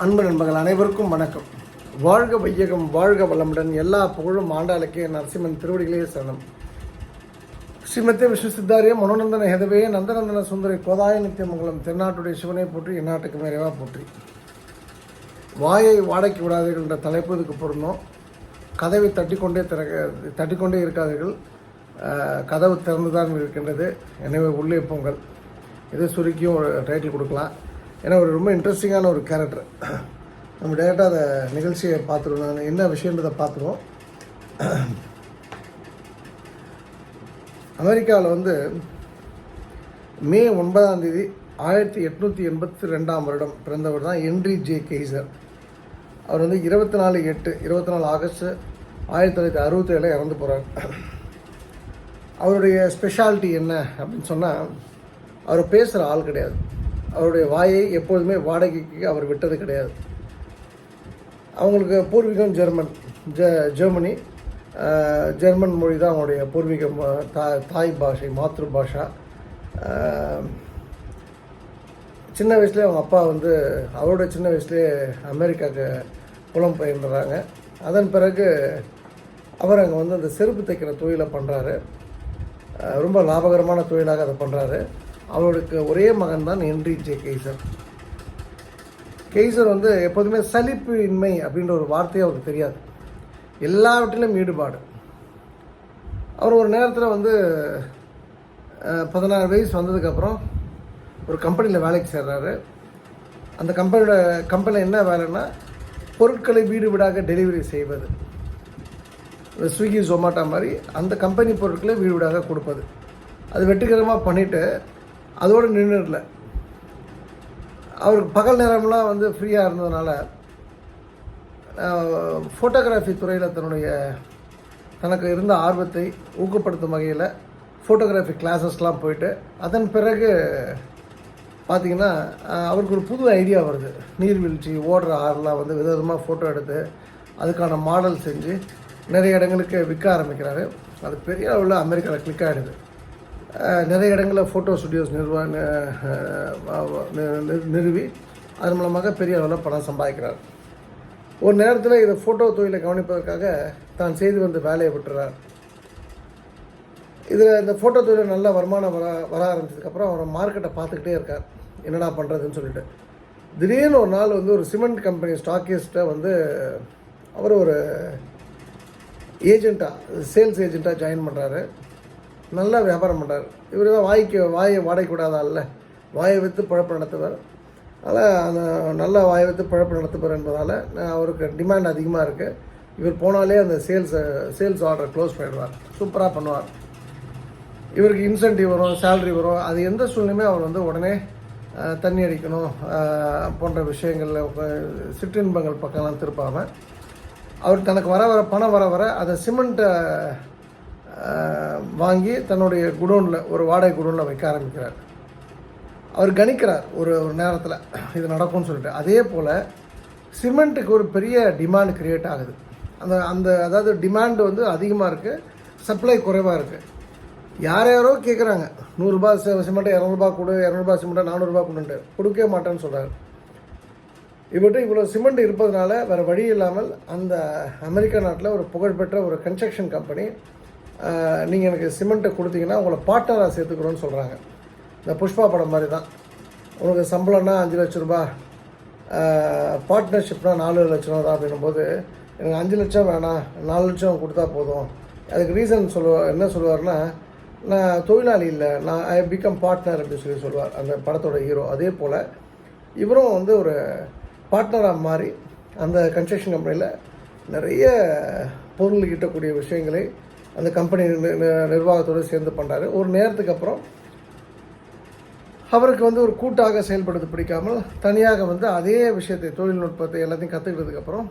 அன்பு நண்பர்கள் அனைவருக்கும் வணக்கம். வாழ்க வையகம், வாழ்க வளமுடன். எல்லா புகழும் ஆண்டாளுக்கே. நரசிம்மன் திருவடிகளே சரணம். ஸ்ரீமத்தே விஷ்ணு சித்தாரிய மனோநந்தன ஹெதவே நந்தநந்தன சுந்தரி கோதாய நித்தியமங்கலம். தென்னாட்டுடைய சிவனை போற்றி, எந்நாட்டுக்கு நிறைவாக போற்றி. வாயை வாடகைக்கு விடாதீர்கள் என்ற தலைப்பு இதுக்கு பொருந்தும். கதவை தட்டிக்கொண்டே இருக்காதீர்கள், கதவு திறந்துதான் இருக்கின்றது, எனவே உள்ளே போங்கள். இதை சுருக்கியும் ஒரு டைட்டில் கொடுக்கலாம். ஏன்னா ஒரு ரொம்ப இன்ட்ரெஸ்டிங்கான ஒரு கேரக்டர். நம்ம டேரெக்டாக அதை நிகழ்ச்சியை பார்த்துருவோம். நான் என்ன விஷயன்றதை பார்த்துருவோம். அமெரிக்காவில் மே 9 1882 பிறந்தவர் தான் ஹென்றி ஜே கெய்சர். அவர் 24 ஆகஸ்ட் 1967 இறந்து போகிறார். அவருடைய ஸ்பெஷாலிட்டி என்ன அப்படின்னு சொன்னால், அவர் பேசுகிற ஆள் கிடையாது. அவருடைய வாயை எப்பொழுதுமே வாடகைக்கு அவர் விட்டது கிடையாது. அவங்களுக்கு பூர்வீகம் ஜெர்மனி. ஜெர்மன் மொழி தான் அவங்களுடைய பூர்வீகம், தாய் பாஷை, மாத்ரு பாஷா. சின்ன வயசுலேயே அவங்க அப்பா அவரோட சின்ன வயசுலேயே அமெரிக்காவுக்கு புலம்பெயர்ந்துடுறாங்க. அதன் பிறகு அவர் அங்கே அந்த செருப்பு தைக்கிற தொழிலை பண்ணுறாரு. ரொம்ப லாபகரமான தொழிலாக அதை பண்ணுறாரு. அவருக்கு ஒரே மகன் தான் ஹென்றி ஜே கெய்சர். கெய்சர் எப்போதுமே சலிப்பு இன்மை அப்படின்ற ஒரு வார்த்தையே அவருக்கு தெரியாது. எல்லாவற்றிலும் ஈடுபாடு. அவர் ஒரு நேரத்தில் 16 வயசு வந்ததுக்கப்புறம் ஒரு கம்பெனியில் வேலைக்கு சேர்றாரு. அந்த கம்பெனியில் என்ன வேலைன்னா, பொருட்களை வீடு வீடாக டெலிவரி செய்வது. ஸ்விக்கி ஜொமாட்டோ மாதிரி அந்த கம்பெனி பொருட்களை வீடு வீடாக கொடுப்பது. அது வெற்றிகரமாக பண்ணிவிட்டு அதோடு நின்றுடல. அவருக்கு பகல் நேரம்லாம் ஃப்ரீயாக இருந்ததுனால ஃபோட்டோகிராஃபி துறையில் தனக்கு இருந்த ஆர்வத்தை ஊக்கப்படுத்தும் வகையில் ஃபோட்டோகிராஃபி கிளாஸஸ்லாம் போயிட்டு, அதன் பிறகு பார்த்திங்கன்னா அவருக்கு ஒரு புது ஐடியா வருது. நீர்வீழ்ச்சி, ஓடுற ஆறுலாம் விதவிதமாக ஃபோட்டோ எடுத்து அதுக்கான மாடல் செஞ்சு நிறைய இடங்களுக்கு விற்க ஆரம்பிக்கிறாரு. அது பெரிய அளவில் அமெரிக்காவில் கிளிக் ஆகிடுது. நிறைய இடங்களில் ஃபோட்டோ ஸ்டுடியோஸ் நிறுவி அதன் மூலமாக பெரிய அளவில் பணம் சம்பாதிக்கிறார். ஒரு நேரத்தில் இதை ஃபோட்டோ தொழிலை கவனிப்பதற்காக தான் செய்து வேலையை விட்டுறார். இதில் இந்த ஃபோட்டோ தொழில் நல்ல வருமானம் வர ஆரம்பிச்சதுக்கப்புறம் அவர் மார்க்கெட்டை பார்த்துக்கிட்டே இருக்கார், என்னடா பண்ணுறதுன்னு சொல்லிட்டு. திடீர்னு ஒரு நாள் ஒரு சிமெண்ட் கம்பெனி ஸ்டாக்கிஸ்ட்டை அவர் ஒரு ஏஜெண்ட்டாக, சேல்ஸ் ஏஜெண்ட்டாக ஜாயின் பண்ணுறாரு. நல்லா வியாபாரம் பண்ணுறாரு. இவர் தான் வாயை வாடகை கூடாதால வாயை வைத்து பழப்பு நடத்துவார். அதனால் அந்த நல்ல வாயை வைத்து பழப்பு நடத்துவார் என்பதால் அவருக்கு டிமாண்ட் அதிகமாக இருக்குது. இவர் போனாலே அந்த சேல்ஸ் ஆர்டரை க்ளோஸ் பண்ணிடுவார், சூப்பராக பண்ணுவார். இவருக்கு இன்சென்டிவ் வரும், சேலரி வரும். அது எந்த சூழ்நிலையுமே அவர் உடனே தண்ணி அடிக்கணும் போன்ற விஷயங்களில் சிற்றின்பங்கள் பக்கம்லாம் திருப்பாமல் அவர் தனக்கு பணம் வர அதை சிமெண்ட்டை வாங்கி தன்னுடைய குடோனில், ஒரு வாடகை குடோனில் வைக்க ஆரம்பிக்கிறார். அவர் கணிக்கிறார் ஒரு நேரத்தில் இது நடக்கும்னு சொல்லிட்டு. அதே போல் சிமெண்ட்டுக்கு ஒரு பெரிய டிமாண்ட் க்ரியேட் ஆகுது. அதாவது டிமாண்ட் அதிகமாக இருக்குது, சப்ளை குறைவாக இருக்குது. யாரோ கேட்குறாங்க, 100 ரூபாய் சிமெண்ட்டை 200 ரூபாய் கொடு, 200 ரூபாய் சிமெண்ட்டை 400 ரூபாய் கொடுன்ட்டு. கொடுக்கவே மாட்டேன்னு சொல்கிறார். இவர்கிட்ட இவ்வளோ சிமெண்ட் இருப்பதனால வேறு வழி இல்லாமல் அந்த அமெரிக்கா நாட்டில் ஒரு புகழ்பெற்ற ஒரு கன்ஸ்ட்ரக்ஷன் கம்பெனி, நீங்கள் எனக்கு சிமெண்ட்டை கொடுத்தீங்கன்னா உங்களை பார்ட்னராக சேர்த்துக்கிறோன்னு சொல்கிறாங்க. இந்த புஷ்பா படம் மாதிரி தான். உங்களுக்கு சம்பளம்னா 5 லட்ச ரூபா, பார்ட்னர்ஷிப்னா 4 லட்சம் தான் அப்படின்னும்போது, எனக்கு 5 லட்சம் வேணாம், 4 லட்சம் கொடுத்தா போதும். அதுக்கு ரீசன் என்ன சொல்லுவார்னா, நான் தொழிலாளி இல்லை, நான் ஐ பிகம் பார்ட்னர் அப்படின்னு சொல்லுவார் அந்த படத்தோட ஹீரோ. அதே போல் இவரும் ஒரு பார்ட்னராக மாறி அந்த கன்ஸ்ட்ரக்ஷன் கம்பெனியில் நிறைய பொருள் ஈட்டக்கூடிய விஷயங்களை அந்த கம்பெனி நிர்வாகத்தோடு சேர்ந்து பண்ணுறாரு. ஒரு நேரத்துக்கு அப்புறம் அவருக்கு ஒரு கூட்டாக செயல்படுறது பிடிக்காமல் தனியாக அதே விஷயத்தை, தொழில்நுட்பத்தை எல்லாத்தையும் கற்றுக்கிட்டதுக்கப்புறம்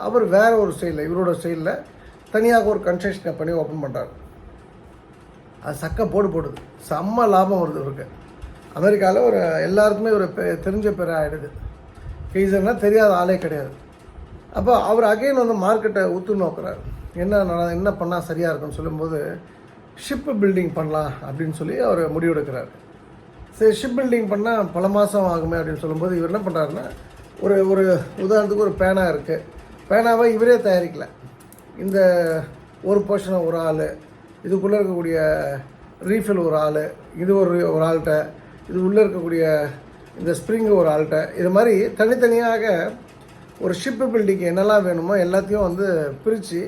அவர் வேறு ஒரு ஸ்டைலில், இவரோட ஸ்டைலில் தனியாக ஒரு கன்ஸ்ட்ரக்ஷன் கம்பெனி ஓப்பன் பண்ணுறாரு. அது போடுது, செம்ம லாபம் வருது இவருக்கு. அமெரிக்காவில் எல்லாருக்குமே தெரிஞ்ச பேர் ஆகிடுது. கெய்சர்னால் தெரியாத ஆளே கிடையாது. அப்போ அவர் அகைன் மார்க்கெட்டை உற்று நோக்கிறார். என்ன பண்ணால் சரியாக இருக்குன்னு சொல்லும்போது, ஷிப்பு பில்டிங் பண்ணலாம் அப்படின்னு சொல்லி அவர் முடிவெடுக்கிறார். சரி, ஷிப் பில்டிங் பண்ணால் பல மாதம் ஆகுமே அப்படின்னு சொல்லும்போது இவர் என்ன பண்ணுறாருன்னா, ஒரு ஒரு உதாரணத்துக்கு ஒரு பேனா இருக்குது. பேனாவை இவரே தயாரிக்கல. இந்த ஒரு போர்ஷனை ஒரு ஆள், இதுக்குள்ளே இருக்கக்கூடிய ரீஃபில் ஒரு ஆள், இது ஒரு ஆள்கிட்ட, இது உள்ளே இருக்கக்கூடிய இந்த ஸ்ப்ரிங்கு ஒரு ஆள்கிட்ட, இது மாதிரி தனித்தனியாக ஒரு ஷிப்பு பில்டிங்கு என்னெல்லாம் வேணுமோ எல்லாத்தையும் வந்து பிரித்து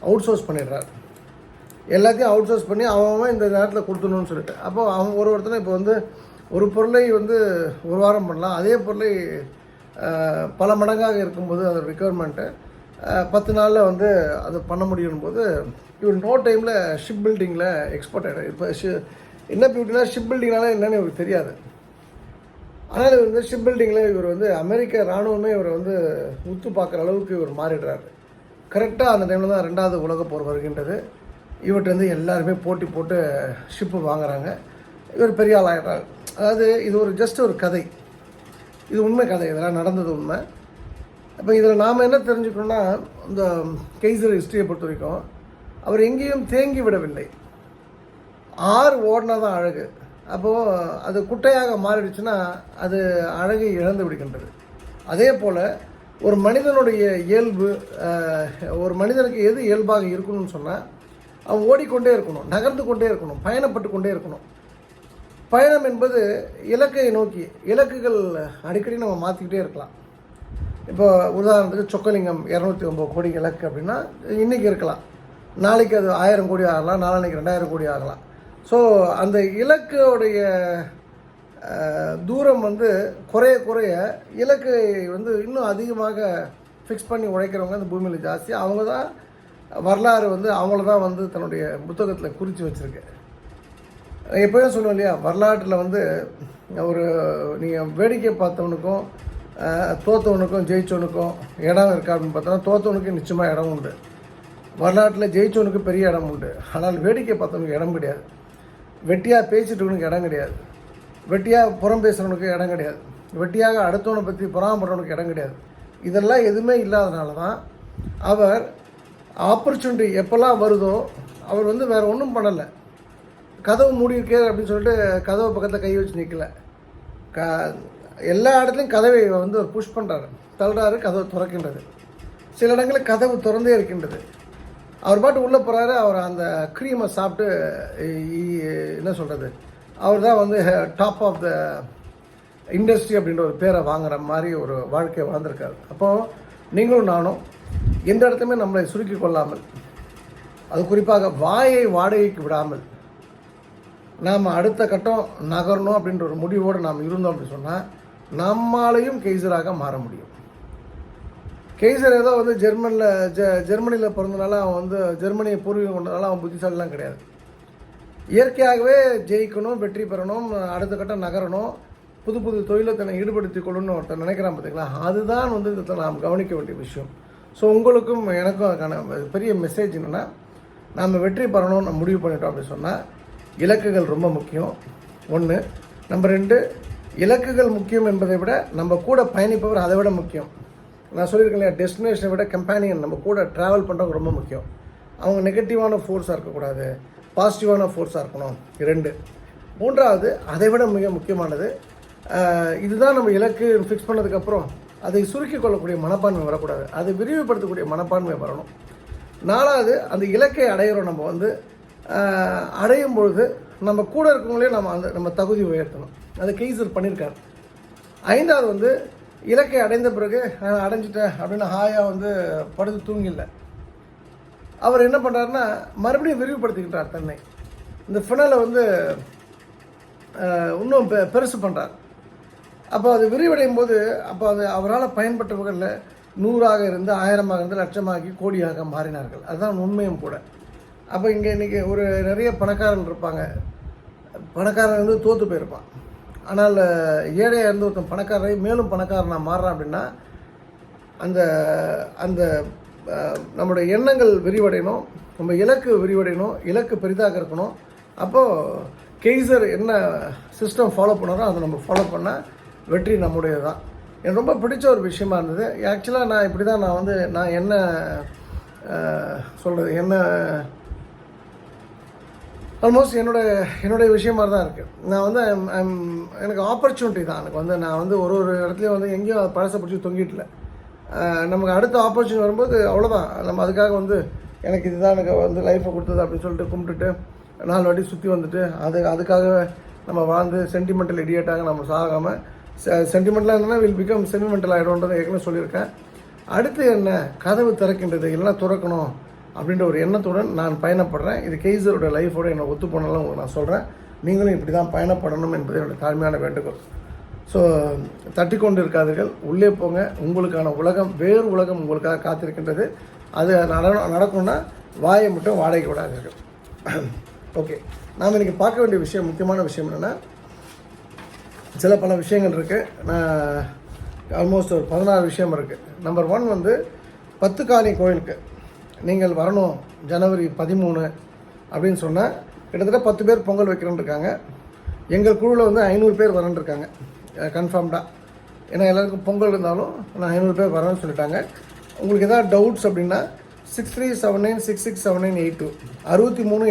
அவுட் சோர்ஸ் பண்ணிடுறார். எல்லாத்தையும் அவுட் சோர்ஸ் பண்ணி அவன் இந்த நேரத்தில் கொடுத்துணுன்னு சொல்லிட்டு, அப்போ அவன் ஒருத்தனை இப்போ வந்து ஒரு பொருளை வந்து ஒரு வாரம் பண்ணலாம், அதே பொருளை பல மடங்காக இருக்கும்போது அதோட ரிக்குவயர்மெண்ட்டு 10 நாளில் வந்து அது பண்ண முடியும் போது இவர் நோ டைமில் ஷிப் பில்டிங்கில் எக்ஸ்பர்ட் ஆகிடும். இப்போ என்ன பியூட்டினா ஷிப் பில்டிங்னால என்னென்னு இவருக்கு தெரியாது. ஆனால் இவர் வந்து ஷிப் பில்டிங்கில் இவர் வந்து அமெரிக்க இராணுவமே இவர் வந்து உத்து பார்க்குற அளவுக்கு இவர் மாறிடுறாரு. கரெக்டாக அந்த டைமில் தான் 2வது உலகப் போர் வருகின்றது. இவர்கிட்ட வந்து எல்லாருமே போட்டி போட்டு ஷிப்பு வாங்குறாங்க. இவர் பெரிய ஆள் ஆகிடுறாரு. அதாவது இது ஒரு ஜஸ்ட் ஒரு கதை, இது உண்மை கதை, இதெல்லாம் நடந்தது உண்மை. இப்போ இதில் நாம் என்ன தெரிஞ்சுக்கணும்னா, இந்த கெய்சர் ஹிஸ்ட்ரியை பொறுத்த வரைக்கும் அவர் எங்கேயும் தேங்கி விடவில்லை. ஆறு ஓடினா தான் அழகு. அப்போது அது குட்டையாக மாறிடுச்சுன்னா அது அழகை இழந்து விடுகின்றது. அதே போல் ஒரு மனிதனுடைய இயல்பு, ஒரு மனிதனுக்கு எது இயல்பாக இருக்கணும்னு சொன்னால் அவன் ஓடிக்கொண்டே இருக்கணும், நகர்ந்து கொண்டே இருக்கணும், பயணப்பட்டு கொண்டே இருக்கணும். பயணம் என்பது இலக்கை நோக்கி, இலக்குகள் அடிக்கடி நம்ம மாற்றிக்கிட்டே இருக்கலாம். இப்போ உதாரணத்துக்கு சொக்கலிங்கம் 209 கோடி இலக்கு அப்படின்னா இன்றைக்கி இருக்கலாம், நாளைக்கு அது 1000 கோடி ஆகலாம், நாளைக்கு 2000 கோடி ஆகலாம். ஸோ அந்த இலக்குடைய தூரம் வந்து குறைய குறைய இலக்கை வந்து இன்னும் அதிகமாக ஃபிக்ஸ் பண்ணி உழைக்கிறவங்க அந்த பூமியில் ஜாஸ்தி. அவங்க தான் வரலாறு வந்து அவங்கள தான் வந்து தன்னுடைய புத்தகத்தில் குறித்து வச்சுருக்கு. எப்போயும் சொல்லுவோம் இல்லையா, வரலாற்றில் வந்து ஒரு நீங்கள் வேடிக்கை பார்த்தவனுக்கும் தோற்றவனுக்கும் ஜெயிச்சவனுக்கும் இடம் இருக்கா அப்படின்னு பார்த்தோன்னா தோற்றவனுக்கு நிச்சயமாக இடம் உண்டு. வரலாற்றில் ஜெயிச்சவனுக்கு பெரிய இடம் உண்டு. ஆனால் வேடிக்கை பார்த்தவனுக்கு இடம் கிடையாது. வெட்டியாக பேசிட்டவனுக்கு இடம் கிடையாது. வெட்டியாக புறம் பேசுகிறவனுக்கு இடம் கிடையாது. வெட்டியாக அடுத்தவனை பற்றி புறாமப்படுறவனுக்கு இடம் கிடையாது. இதெல்லாம் எதுவுமே இல்லாதனால தான் அவர் ஆப்பர்ச்சுனிட்டி எப்போல்லாம் வருதோ அவர் வந்து வேறு ஒன்றும் பண்ணலை. கதவு மூடியிருக்கே அப்படின்னு சொல்லிட்டு கதவை பக்கத்தில் கை வச்சு நிற்கல. எல்லா இடத்துலையும் கதவை வந்து புஷ் பண்ணுறாரு, தள்ளுறாரு, கதவு திறக்கின்றது. சில இடங்களில் கதவு திறந்தே இருக்கின்றது. அவர் பாட்டு உள்ளே போகிறாரு. அவர் அந்த க்ரீமை சாப்பிட்டு என்ன சொல்கிறது, அவர் தான் வந்து டாப் ஆஃப் த இண்டஸ்ட்ரி அப்படின்ற ஒரு பேரை வாங்குகிற மாதிரி ஒரு வாழ்க்கையை வாழ்ந்திருக்காரு. அப்போது நீங்களும் நானும் எந்த இடத்துலையுமே நம்மளை சுருக்கி கொள்ளாமல், அது குறிப்பாக வாயை வாடகைக்கு விடாமல் நாம் அடுத்த கட்டம் நகரணும் அப்படின்ற ஒரு முடிவோடு நாம் இருந்தோம் அப்படின்னு சொன்னால் நம்மாலையும் கெய்சராக மாற முடியும். கெய்சர் ஏதோ வந்து ஜெர்மனியில் பிறந்தனால அவன் வந்து ஜெர்மனியை பூர்வீகம் கொண்டனால அவன் புத்திசாலிலாம் கிடையாது. இயற்கையாகவே ஜெயிக்கணும், வெற்றி பெறணும், அடுத்த கட்டம் நகரணும், புது புது தொழிலை தன்னை ஈடுபடுத்தி கொள்ளணும்னு ஒருத்தர் நினைக்கிறான் பார்த்தீங்களா, அதுதான் வந்து இதை நாம் கவனிக்க வேண்டிய விஷயம். ஸோ உங்களுக்கும் எனக்கும் அதுக்கான பெரிய மெசேஜ் என்னென்னா, நாம் வெற்றி பெறணும்னு நம்ம முடிவு பண்ணிட்டோம் அப்படின்னு சொன்னால் இலக்குகள் ரொம்ப முக்கியம். 1. நம்பர் 2, இலக்குகள் முக்கியம் என்பதை விட நம்ம கூட பயணிப்பவர் அதை விட முக்கியம். நான் சொல்லியிருக்கேன் இல்லையா, டெஸ்டினேஷனை விட கம்பேனியன், நம்ம கூட ட்ராவல் பண்ணுறவங்க ரொம்ப முக்கியம். அவங்க நெகட்டிவான ஃபோர்ஸாக இருக்கக்கூடாது, பாசிட்டிவான ஃபோர்ஸாக இருக்கணும். 2. 3வது அதை விட மிக முக்கியமானது, இதுதான் நம்ம இலக்கு ஃபிக்ஸ் பண்ணதுக்கப்புறம் அதை சுருக்கி கொள்ளக்கூடிய மனப்பான்மை வரக்கூடாது, அதை விரிவுபடுத்தக்கூடிய மனப்பான்மை வரணும். 4வது அந்த இலக்கை அடையிறோம். நம்ம வந்து அடையும் பொழுது நம்ம கூட இருக்கவங்களே நம்ம தகுதி உயர்த்தணும். அதை கெய்சர் பண்ணியிருக்காரு. 5வது வந்து இலக்கை அடைந்த பிறகு நான் அடைஞ்சிட்டேன் அப்படின்னு ஹாயாக வந்து படுத்து தூங்கில்லை. அவர் என்ன பண்ணுறாருன்னா மறுபடியும் விரிவுபடுத்திக்கிட்டார் தன்னை. இந்த ஃபினலை வந்து இன்னும் பெருசு பண்ணுறார். அப்போ அது விரிவடையும் போது அப்போ அது அவரால் பயன்பட்டவர்களில் 100ஆக இருந்து 1000ஆக இருந்து லட்சமாகி கோடியாக மாறினார்கள். அதுதான் உண்மையும் கூட. அப்போ இங்கே இன்றைக்கி ஒரு நிறைய பணக்காரர்கள் இருப்பாங்க. பணக்காரன் வந்து தோற்று போயிருப்பான். ஆனால் ஏழையாக இருந்து ஒருத்தன் பணக்காரரை மேலும் பணக்காரனாக மாறுறான் அப்படின்னா அந்த அந்த நம்மளுடைய எண்ணங்கள் விரிவடையணும், நம்ம இலக்கு விரிவடையணும், இலக்கு பெரிதாக இருக்கணும். அப்போது கெய்சர் என்ன சிஸ்டம் ஃபாலோ பண்ணாரோ அதை நம்ம ஃபாலோ பண்ணால் வெற்றி நம்முடையது தான். எனக்கு ரொம்ப பிடிச்ச ஒரு விஷயமா இருந்தது. ஆக்சுவலாக நான் இப்படி தான் நான் என்ன சொல்கிறது, என்ன ஆல்மோஸ்ட் என்னுடைய விஷயமாக தான் இருக்குது. நான் வந்து எனக்கு ஆப்பர்ச்சுனிட்டி தான். எனக்கு வந்து நான் வந்து ஒரு இடத்துலையும் வந்து எங்கேயும் பழசை பிடிச்சி தொங்கிட்டில்ல. நமக்கு அடுத்த ஆப்பர்ச்சுனிட்டி வரும்போது அவ்வளோதான். நம்ம அதுக்காக வந்து எனக்கு இதுதான் எனக்கு வந்து லைஃப்பை கொடுத்தது அப்படின்னு சொல்லிட்டு கும்பிட்டுட்டு 4 வாட்டி சுற்றி வந்துட்டு அதுக்காக நம்ம வாழ்ந்து சென்டிமெண்டல் இடியேட்டாக நம்ம சாகாமல் சென்டிமெண்டலாக என்னென்னா வில் பிகம் சென்டிமெண்டல் ஆகிடும்ன்றதை ஏற்கனவே சொல்லியிருக்கேன். அடுத்து என்ன கதவு திறக்கின்றது இல்லைன்னா துறக்கணும் அப்படின்ற ஒரு எண்ணத்துடன் நான் பயணப்படுறேன். இது கெய்சரோட லைஃபோட என்னை ஒத்து போனாலும் உங்களுக்கு நான் சொல்கிறேன். நீங்களும் இப்படி தான் பயணப்படணும் என்பது என்னுடைய தாழ்மையான வேண்டுகோள். ஸோ தட்டி கொண்டு இருக்காதீர்கள், உள்ளே போங்க. உங்களுக்கான உலகம் வேறு உலகம் உங்களுக்காக காத்திருக்கின்றது. அது நடக்கணும்னா வாயை மட்டும் வாடகைக்கு விடாதீர்கள். ஓகே, நாம் இன்றைக்கி பார்க்க வேண்டிய விஷயம், முக்கியமான விஷயம் என்னென்னா, பல விஷயங்கள் இருக்குது. நான் ஆல்மோஸ்ட் ஒரு 16 விஷயம் இருக்குது. நம்பர் 1 வந்து 10 காலி கோயிலுக்கு நீங்கள் வரணும் ஜனவரி 13 அப்படின்னு சொன்னால் கிட்டத்தட்ட 10 பேர் பொங்கல் வைக்கிறேன்னு இருக்காங்க. எங்கள் குழுவில் வந்து 500 பேர் வரேன்னு இருக்காங்க கன்ஃபார்ம்டாக. ஏன்னா எல்லாருக்கும் பொங்கல் இருந்தாலும் நான் 500 பேர் வரேன்னு சொல்லிட்டாங்க. உங்களுக்கு எதாவது டவுட்ஸ் அப்படின்னா 6379667982 63 79 66 79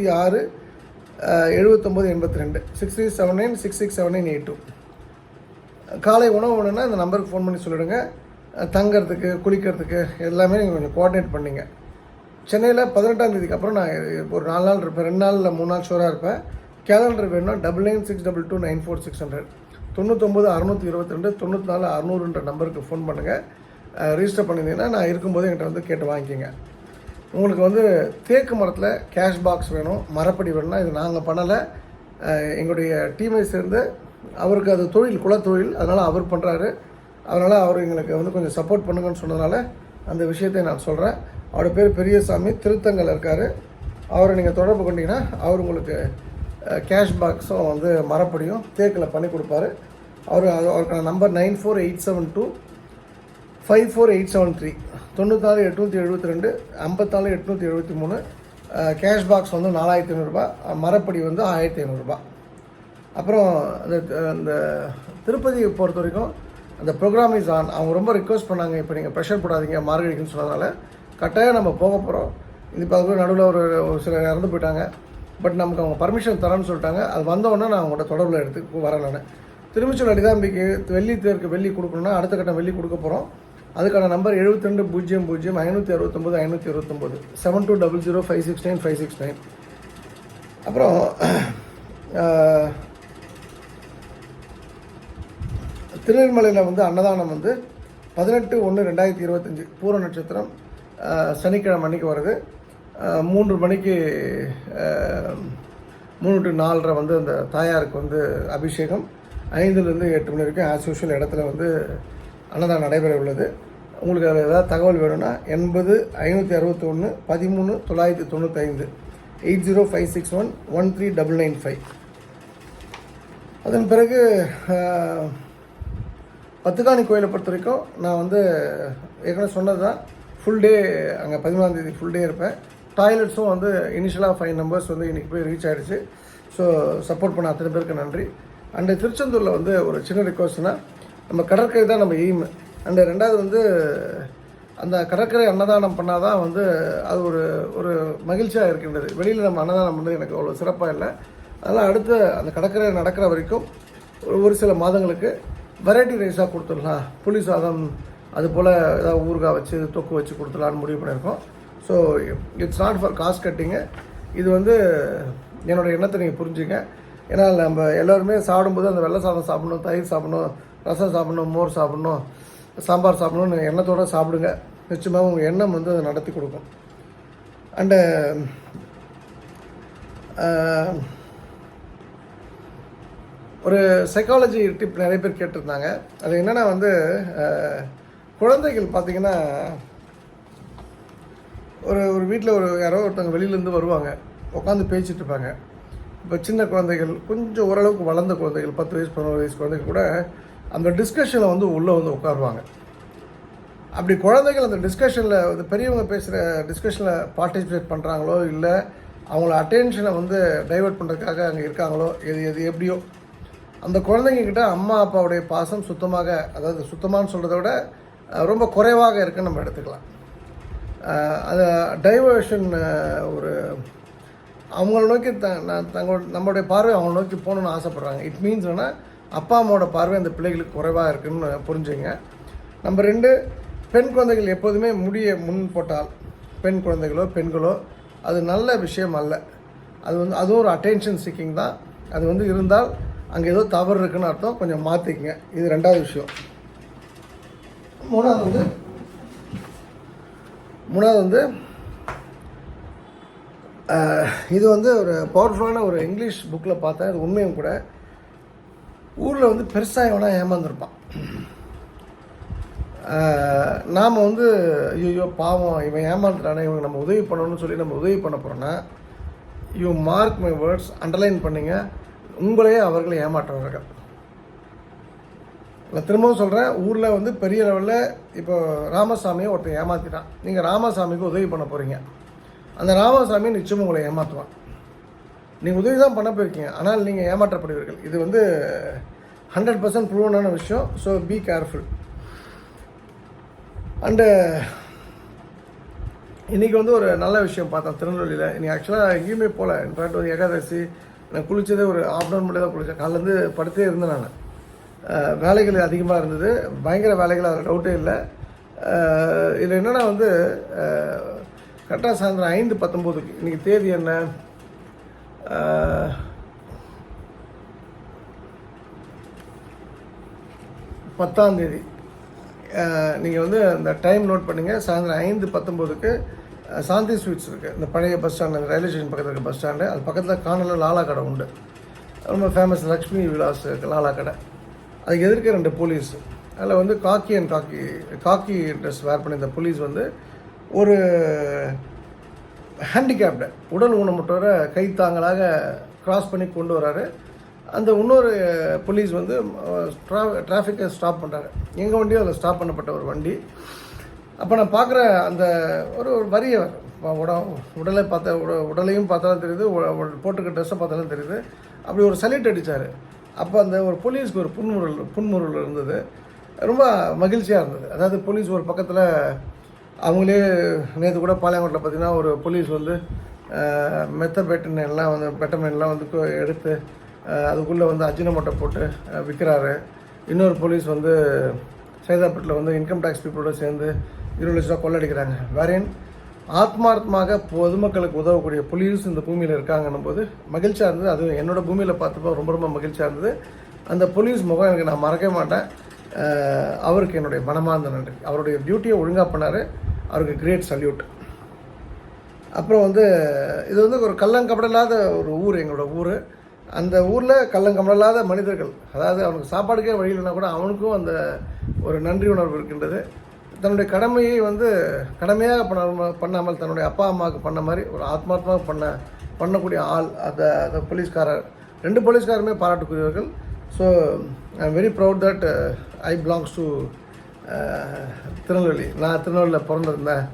82 6379667982. காலை உணவு வேணுன்னா இந்த நம்பருக்கு ஃபோன் பண்ணி சொல்லிவிடுங்க. தங்கிறதுக்கு குளிக்கிறதுக்கு எல்லாமே நீங்கள் கொஞ்சம் கோஆர்டினேட் பண்ணிங்க. சென்னையில் 18ஆம் தேதிக்கு அப்புறம் நான் ஒரு 4 நாள் இருப்பேன். 2 நாள் இல்லை 3 நாள் ஷோராக இருப்பேன். கேலண்டர் வேணும்னா 9962294600 99 622 94 600 நம்பருக்கு ஃபோன் பண்ணுங்கள். ரிஜிஸ்டர் பண்ணியிருந்தீங்கன்னா நான் இருக்கும்போது என்கிட்ட வந்து கேட்டு வாங்கிக்கிங்க. உங்களுக்கு வந்து தேக்கு மரத்தில் கேஷ் பாக்ஸ் வேணும், மரப்படி வேணும்னா இது நாங்கள் பண்ணலை, எங்களுடைய டீமை சேர்ந்து அவருக்கு அது தொழில் குலத்தொழில், அதனால் அவர் பண்ணுறாரு. அதனால் அவர் எங்களுக்கு வந்து கொஞ்சம் சப்போர்ட் பண்ணுங்கன்னு சொன்னதுனால அந்த விஷயத்தை நான் சொல்கிறேன். அவரோட பேர் பெரியசாமி, திருத்தங்கல் இருக்கார். அவரை நீங்கள் தொடர்பு கொண்டீங்கன்னா அவர் உங்களுக்கு கேஷ் பாக்ஸும் வந்து மரப்படியும் தேக்கில் பண்ணி கொடுப்பாரு. அவருக்கான நம்பர் 94872 54873 94 872 54 873. கேஷ் பாக்ஸ் வந்து 4500 ரூபா, மரப்படி வந்து 1500 ரூபா. அப்புறம் அந்த திருப்பதியை பொறுத்த வரைக்கும் அந்த ப்ரோக்ராம் இஸ் ஆன். அவங்க ரொம்ப ரிக்வஸ்ட் பண்ணாங்க, இப்போ நீங்கள் ப்ரெஷர் போடாதீங்க மார்கழிக்குன்னு சொன்னதுனால கட்டாயம் நம்ம போக போகிறோம். இப்போ அதுக்கு நடுவில் ஒரு சிலர் இறந்து போயிட்டாங்க. பட் நமக்கு அவங்க பர்மிஷன் தரேன்னு சொல்லிட்டாங்க. அது வந்தோடனே நான் அவங்களோட தொடர்பில் எடுத்து வரேன். நான் திருமிச்சூர் அடிதாம்பிக்கு வெள்ளி தேருக்கு வெள்ளி கொடுக்கணுன்னா அடுத்த கட்டம் வெள்ளி கொடுக்க போகிறோம். அதுக்கான நம்பர் 72 00 569 529 7200 569 569. அப்புறம் திருநெல்வேலியில் வந்து அன்னதானம் வந்து 18/1/2025 பூர நட்சத்திரம் சனிக்கிழமை அன்றைக்கி வருது. 3 மணிக்கு 3 to 4:30 வந்து அந்த தாயாருக்கு வந்து அபிஷேகம். 5லேருந்து 8 மணி வரைக்கும் ஆஸ் யூஷுவல் இடத்துல வந்து அன்னதானம் நடைபெற உள்ளது. உங்களுக்கு அதில் ஏதாவது தகவல் வேணும்னா 80 561 13 995 80561 13995. அதன் பிறகு பத்துக்காணி கோயிலை பொறுத்த வரைக்கும் நான் வந்து ஏற்கனவே சொன்னது தான், ஃபுல் டே அங்கே 13ஆம் தேதி ஃபுல் டே இருப்பேன். டாய்லெட்ஸும் வந்து இனிஷியலாக 5 நம்பர்ஸ் வந்து இன்றைக்கி போய் ரீச் ஆகிடுச்சு. ஸோ சப்போர்ட் பண்ண அத்தனை பேருக்கு நன்றி. அண்டு திருச்செந்தூரில் வந்து ஒரு சின்ன ரிக்வஸ்ட்னால், நம்ம கடற்கரை தான் நம்ம எய்ம். அண்டு 2வது வந்து அந்த கடற்கரை அன்னதானம் பண்ணால் தான் வந்து அது ஒரு மகிழ்ச்சியாக இருக்கின்றது. வெளியில் நம்ம அன்னதானம் பண்ணது எனக்கு அவ்வளோ சிறப்பாக இல்லை. அதனால் அடுத்து அந்த கடற்கரை நடக்கிற வரைக்கும் ஒரு சில மாதங்களுக்கு வெரைட்டி ரைஸாக கொடுத்துடலாம். புளி சாதம் அது போல் ஏதாவது ஊறுகாய் வச்சு தொக்கு வச்சு கொடுத்துடலான்னு முடிவு பண்ணியிருக்கோம். So it's not for cost cutting. இது வந்து என்னோடய எண்ணத்தை நீங்கள் புரிஞ்சுங்க. ஏன்னா நம்ம எல்லோருமே சாப்பிடும்போது அந்த வெள்ளை சாதம் சாப்பிடணும், தயிர் சாப்பிடணும், ரசம் சாப்பிடணும், மோர் சாப்பிடணும், சாம்பார் சாப்பிடணும்னு எண்ணத்தோடு சாப்பிடுங்க. நிச்சயமாக உங்கள் எண்ணம் வந்து அதை நடத்தி கொடுக்கும். அண்டு ஒரு சைக்காலஜி டிப் நிறைய பேர் கேட்டிருந்தாங்க. அது என்னென்னா வந்து குழந்தைகள் பார்த்திங்கன்னா ஒரு வீட்டில் யாரோ ஒருத்தவங்க வெளியிலேருந்து வருவாங்க, உட்காந்து பேசிகிட்டு இருப்பாங்க. இப்போ சின்ன குழந்தைகள், கொஞ்சம் ஓரளவுக்கு வளர்ந்த குழந்தைகள், 10 வயசு 11 வயசு குழந்தைகள் கூட அந்த டிஸ்கஷனில் வந்து உள்ளே வந்து உட்காருவாங்க. அப்படி குழந்தைகள் அந்த டிஸ்கஷனில் வந்து பெரியவங்க பேசுகிற டிஸ்கஷனில் பார்ட்டிசிபேட் பண்ணுறாங்களோ இல்லை அவங்கள அட்டென்ஷனை வந்து டைவெர்ட் பண்ணுறதுக்காக அங்கே இருக்காங்களோ, எது எப்படியோ அந்த குழந்தைங்கக்கிட்ட அம்மா அப்பாவுடைய பாசம் சுத்தமாக, அதாவது சுத்தமானு சொல்கிறத விட ரொம்ப குறைவாக இருக்குன்னு நம்ம எடுத்துக்கலாம். அது டைவர்ஷன் ஒரு அவங்கள நோக்கி நம்மளுடைய பார்வை அவங்கள நோக்கி போகணுன்னு ஆசைப்பட்றாங்க. இட் மீன்ஸ் என்னன்னா அப்பா அம்மாவோட பார்வை அந்த பிள்ளைகளுக்கு குறைவாக இருக்குதுன்னு புரிஞ்சுங்க. நம்பர் 2, பெண் குழந்தைகள் எப்போதுமே முடியை முன் போட்டால் பெண் குழந்தைகளோ பெண்களோ அது நல்ல விஷயம் அல்ல. அதுவும் ஒரு அட்டென்ஷன் சீக்கிங் தான். அது இருந்தால் அங்கே ஏதோ தவறு இருக்குன்னு அர்த்தம். கொஞ்சம் மாற்றிக்கங்க. இது 2வது விஷயம். மூணாவது இது ஒரு பவர்ஃபுல்லான ஒரு இங்கிலீஷ் புக்கில் பார்த்தேன். அது உண்மையும் கூட. ஊரில் பெருசாக எவனா ஏமாந்துருப்பான். நாம் ஐயோ பாவம் இவன் ஏமாந்துட்டானே, இவங்க நம்ம உதவி பண்ணணும்னு சொல்லி நம்ம உதவி பண்ண போகிறோன்னா, you mark my words, underline பண்ணிங்க, உங்களையே அவர்களை ஏமாற்றுவார்கள். நான் திரும்பவும் சொல்கிறேன், ஊரில் பெரிய லெவலில் இப்போ ராமசாமியை ஒருத்தன் ஏமாற்றிட்டான். நீங்கள் ராமசாமிக்கு உதவி பண்ண போகிறீங்க. அந்த ராமசாமி நிச்சயமாக உங்களை ஏமாற்றுவான். நீங்கள் உதவி தான் பண்ண போயிருக்கீங்க, ஆனால் நீங்கள் ஏமாற்றப்படுவீர்கள். இது 100% ப்ரூவனான விஷயம். So be careful. அண்டு இன்றைக்கி ஒரு நல்ல விஷயம் பார்த்தேன் திருநெல்வேலியில். இன்றைக்கி ஆக்சுவலாக எங்கேயுமே போகல. இன்ஃபேக்ட் ஏகாதசி நான் குளித்ததே ஒரு ½ மணி தான் குளித்தேன். காலையிலேருந்து படுத்தே இருந்தேன். நான் வேலைகள் அதிகமாக இருந்தது, பயங்கர வேலைகள், அதில் டவுட்டே இல்லை. இதில் என்னென்னா கரெக்டாக சாயந்தரம் 5:19 இன்றைக்கி தேதி என்ன, 10ஆம் தேதி. நீங்கள் அந்த டைம் நோட் பண்ணிங்க. சாயந்தரம் 5:19க்கு சாந்தி ஸ்வீட்ஸ் இருக்குது. இந்த பழைய பஸ் ஸ்டாண்டு, ரயில்வே ஸ்டேஷன் பக்கத்தில் இருக்க பஸ் ஸ்டாண்டு. அது பக்கத்தில் காணல லாலா கடை உண்டு, ரொம்ப ஃபேமஸ், லக்ஷ்மி விலாஸ் லாலா கடை. அதுக்கு எதிர்க்க 2 போலீஸ். அதில் காக்கி ட்ரெஸ் வேர் பண்ணி இந்த போலீஸ் ஒரு ஹேண்டிகேப்டு உடல் ஊனமுற்றவரை கைத்தாங்களாக கிராஸ் பண்ணி கொண்டு வராரு. அந்த இன்னொரு போலீஸ் டிராஃபிக்கை ஸ்டாப் பண்ணுறாரு. எங்கள் வண்டியும் அதில் ஸ்டாப் பண்ணப்பட்ட ஒரு வண்டி. அப்போ நான் பார்க்குற அந்த ஒரு வரியவர் உடலையும் பார்த்தாலும் தெரியுது, போட்டுக்க ட்ரெஸ்ஸை பார்த்தாலும் தெரியுது. அப்படி ஒரு சல்யூட் அடித்தார். அப்போ அந்த ஒரு போலீஸ்க்கு ஒரு புன்முறுவல் இருந்தது. ரொம்ப மகிழ்ச்சியாக இருந்தது. அதாவது போலீஸ் ஒரு பக்கத்தில் அவங்களே நேற்று கூட பாளையங்கோட்டில் பார்த்திங்கன்னா ஒரு போலீஸ் பெட்டமைன்லாம் எடுத்து அதுக்குள்ளே அஜினமோட்டை போட்டு விற்கிறாரு. இன்னொரு போலீஸ் சைதாப்பேட்டில் இன்கம் டேக்ஸ் பீப்புளோட சேர்ந்து 20 லட்ச ரூபா கொள்ளடிக்கிறாங்க. வேறேன் ஆத்மார்த்தமாக பொதுமக்களுக்கு உதவக்கூடிய போலீஸ் இந்த பூமியில் இருக்காங்கன்னும் போது மகிழ்ச்சியாக இருந்தது. அது என்னோடய பூமியில் பார்த்தப்போ ரொம்ப ரொம்ப மகிழ்ச்சியாக இருந்தது. அந்த போலீஸ் முகம் எனக்கு நான் மறக்கவே மாட்டேன். அவருக்கு என்னுடைய மனமார்ந்த நன்றி. அவருடைய டியூட்டியை ஒழுங்காக பண்ணார். அவருக்கு கிரேட் சல்யூட். அப்புறம் இது ஒரு கள்ளங்கபடலாத ஒரு ஊர், எங்களோட ஊர். அந்த ஊரில் கள்ளங்கபடலாத மனிதர்கள், அதாவது அவனுக்கு சாப்பாடுக்கே வழி இல்லைனா கூட அவனுக்கும் அந்த ஒரு நன்றி உணர்வு இருக்கின்றது. தன்னுடைய கடமையை கடமையாக பண்ணாமல் தன்னுடைய அப்பா அம்மாவுக்கு பண்ண மாதிரி ஒரு ஆத்மார்த்தமாக பண்ணக்கூடிய ஆள் அந்த போலீஸ்காரர். 2 போலீஸ்காரருமே பாராட்டுக்குரியவர்கள். So I am very proud that I belongs to Tirunelveli. நான் திருநெல்வேலியில்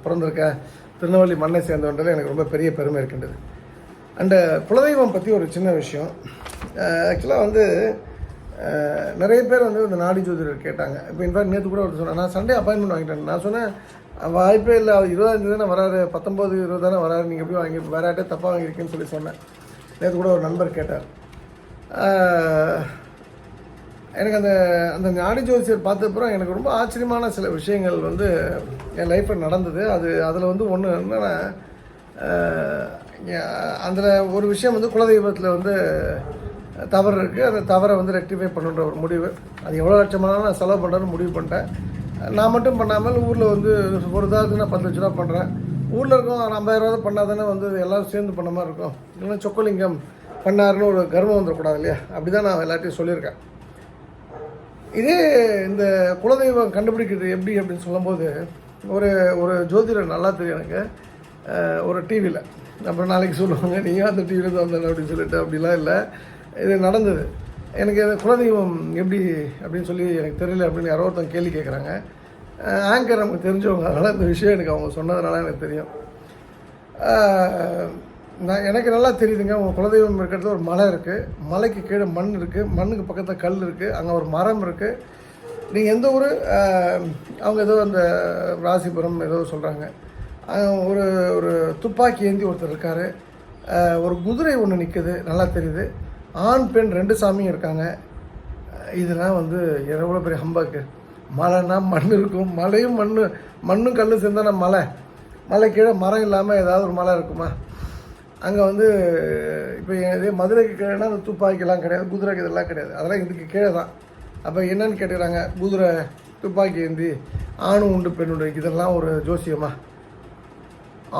பிறந்திருக்கேன். திருநெல்வேலி மண்ணை சேர்ந்தவன்றது எனக்கு ரொம்ப பெரிய பெருமை இருக்கின்றது. அண்டு குலதெய்வம் பற்றி ஒரு சின்ன விஷயம். ஆக்சுவலாக நிறைய பேர் இந்த நாடி ஜோதிடர் கேட்டாங்க. இப்போ இன்ஃபேக்ட் நேற்று கூட ஒரு சொன்னேன், நான் சண்டே அப்பாயின்மெண்ட் வாங்கிட்டேன். நான் சொன்னேன் வாய்ப்பே இல்லை, அவர் 20 தானே வராரு, 19, 20 தானே வராரு, நீங்கள் எப்படி வாங்கி வேறு யார்ட்டே தப்பாக வாங்கியிருக்கேன்னு சொல்லி சொன்னேன். நேற்று கூட ஒரு நண்பர் கேட்டார். எனக்கு அந்த நாடி ஜோதிடர் பார்த்தப்பறம் எனக்கு ரொம்ப ஆச்சரியமான சில விஷயங்கள் என் லைஃப்பில் நடந்தது. அதில் ஒன்று என்னென்னா, அதில் ஒரு விஷயம் குலதெய்வத்தில் தவறு இருக்குது. அந்த தவறை ரெக்டிஃபை பண்ணுன்ற ஒரு முடிவு. அது எவ்வளோ லட்சமானாலும் நான் செலவு பண்ணுறேன்னு முடிவு பண்ணிட்டேன். நான் மட்டும் பண்ணாமல் ஊரில் ஒரு உதாரணத்துக்கு நான் 10 லட்ச ரூபா பண்ணுறேன். ஊரில் இருக்கோம் 50,000 ரூபா பண்ணால் தானே எல்லோரும் சேர்ந்து பண்ண மாதிரி இருக்கும். இல்லைன்னா சொக்கலிங்கம் பண்ணாருன்னு ஒரு கர்வம் வந்துடக்கூடாது இல்லையா? அப்படி தான் நான் எல்லாத்தையும் சொல்லியிருக்கேன். இதே இந்த குலதெய்வம் கண்டுபிடிக்கிறது எப்படி அப்படின்னு சொல்லும்போது ஒரு ஜோதிடர் நல்லா தெரியும் எனக்கு. ஒரு டிவியில் அப்புறம் நாளைக்கு சொல்லுவாங்க நீங்கள் அந்த டிவியில் தான் வந்தேன் அப்படின்னு சொல்லிட்டு, அப்படிலாம் இல்லை. இது நடந்தது. எனக்கு அந்த குலதெய்வம் எப்படி அப்படின்னு சொல்லி எனக்கு தெரியல அப்படின்னு யாரோ ஒருத்தவங்க கேள்வி கேட்குறாங்க. ஆங்கர் நமக்கு தெரிஞ்சவங்க, அதனால் இந்த விஷயம் எனக்கு அவங்க சொன்னதுனால எனக்கு தெரியும். எனக்கு நல்லா தெரியுதுங்க. உங்கள் குலதெய்வம் இருக்கிறது ஒரு மலை இருக்குது, மலைக்கு கீழே மண் இருக்குது, மண்ணுக்கு பக்கத்தில் கல் இருக்குது, அங்கே ஒரு மரம் இருக்குது. நீங்கள் எந்த ஊர்? அவங்க ஏதோ அந்த ராசிபுரம் ஏதோ சொல்கிறாங்க. ஒரு துப்பாக்கி ஏந்தி ஒருத்தர் இருக்கார். ஒரு குதிரை ஒன்று நிற்குது, நல்லா தெரியுது. ஆண் பெண் 2 சாமியும் இருக்காங்க. இதெல்லாம் வந்து எவ்வளோ பெரிய ஹம்பாக்கு. மலைன்னா மண் இருக்கும், மலையும் மண்ணும் கல்லும் சேர்ந்தான மலை கீழே மரம் இல்லாமல் ஏதாவது ஒரு மலை இருக்குமா? அங்கே வந்து இப்போ இதே மதுரைக்கு கீழேனா அந்த துப்பாக்கிலாம் கிடையாது, குதிரைக்கு இதெல்லாம் கிடையாது, அதெல்லாம் இதுக்கு கீழே தான். அப்போ என்னன்னு கேட்டுக்கிறாங்க, குதிரை துப்பாக்கி ஏந்தி ஆணும் உண்டு பெண் உண்டு, இதெல்லாம் ஒரு ஜோசியமா?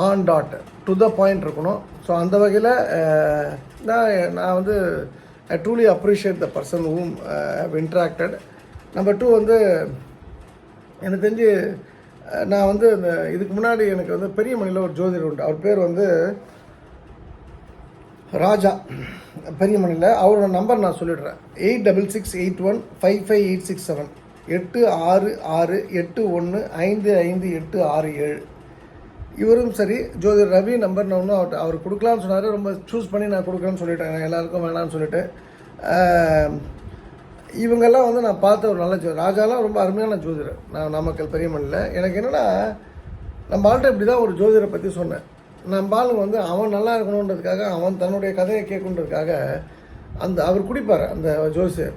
On dot to the point இருக்கணும். ஸோ அந்த வகையில் நான் வந்து I truly appreciate the person whom have interacted. Number 2 வந்து எனக்கு தெரிஞ்சு நான் வந்து இந்த இதுக்கு முன்னாடி எனக்கு வந்து பெரிய மணியில் ஒரு ஜோதிடர் உண்டு. அவர் பேர் வந்து ராஜா, பெரிய மணியில். அவரோட நம்பர் நான் சொல்லிடுறேன். 8668155867 8668155867. இவரும் சரி, ஜோதிடர் ரவி நம்பர் நான் ஒன்றும் அவர் கொடுக்கலான்னு சொன்னார். ரொம்ப சூஸ் பண்ணி நான் கொடுக்குறேன்னு சொல்லிட்டேன், எல்லாருக்கும் வேணான்னு சொல்லிட்டு. இவங்கெல்லாம் வந்து நான் பார்த்த ஒரு நல்ல ராஜாலாம் ரொம்ப அருமையான ஜோதிடர். நான் நாமக்கல் பெரிய மணியில். எனக்கு என்னென்னா, நம்ம ஆள்கிட்ட இப்படி தான் ஒரு ஜோதிடரை பற்றி சொன்னேன். நம்ம ஆளுங்க வந்து அவன் நல்லா இருக்கணுன்றதுக்காக, அவன் தன்னுடைய கதையை கேட்கணுன்றதுக்காக அவர் குடிப்பார் அந்த ஜோசியர்.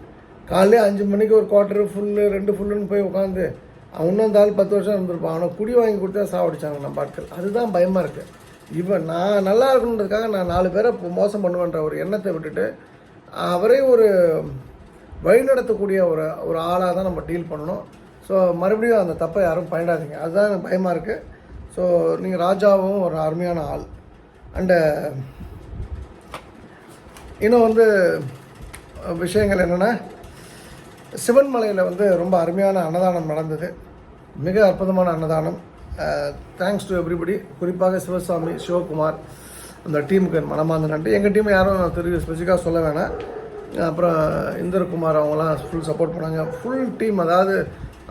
காலையிலே 5 மணிக்கு ஒரு குவார்ட்டரு ஃபுல்லு 2 ஃபுல்லுன்னு போய் உட்காந்து அவன் இன்னும் அந்த ஆள் 10 வருஷம் இருந்திருப்பான். அவனை குடி வாங்கி கொடுத்தா சாவடிச்சாங்க நம்ம ஆட்கள். அதுதான் பயமாக இருக்குது. இவன் நான் நல்லா இருக்கணுன்றதுக்காக நான் 4 பேரை மோசம் பண்ணுவேன்ற ஒரு எண்ணத்தை விட்டுட்டு அவரே ஒரு வழிநடத்தக்கூடிய ஒரு ஆளாக தான் நம்ம டீல் பண்ணணும். ஸோ மறுபடியும் அந்த தப்பை யாரும் பண்ணிடாதீங்க, அதுதான் எனக்கு பயமாக இருக்குது. ஸோ நீங்கள் ராஜாவும் ஒரு அருமையான ஆள். அண்டு இன்னும் வந்து விஷயங்கள் என்னென்னா, சிவன்மலையில் வந்து ரொம்ப அருமையான அன்னதானம் நடந்தது. மிக அற்புதமான அன்னதானம். Thanks to everybody. குறிப்பாக சிவசாமி, சிவகுமார், அந்த டீமுக்கு மனமார்ந்த நன்றி. எங்கள் டீம் யாரும் ஸ்பெசிஃபிக்காக சொல்ல வேணாம். அப்புறம் இந்திரகுமார் அவங்களாம் ஃபுல் சப்போர்ட் பண்ணாங்க. ஃபுல் டீம், அதாவது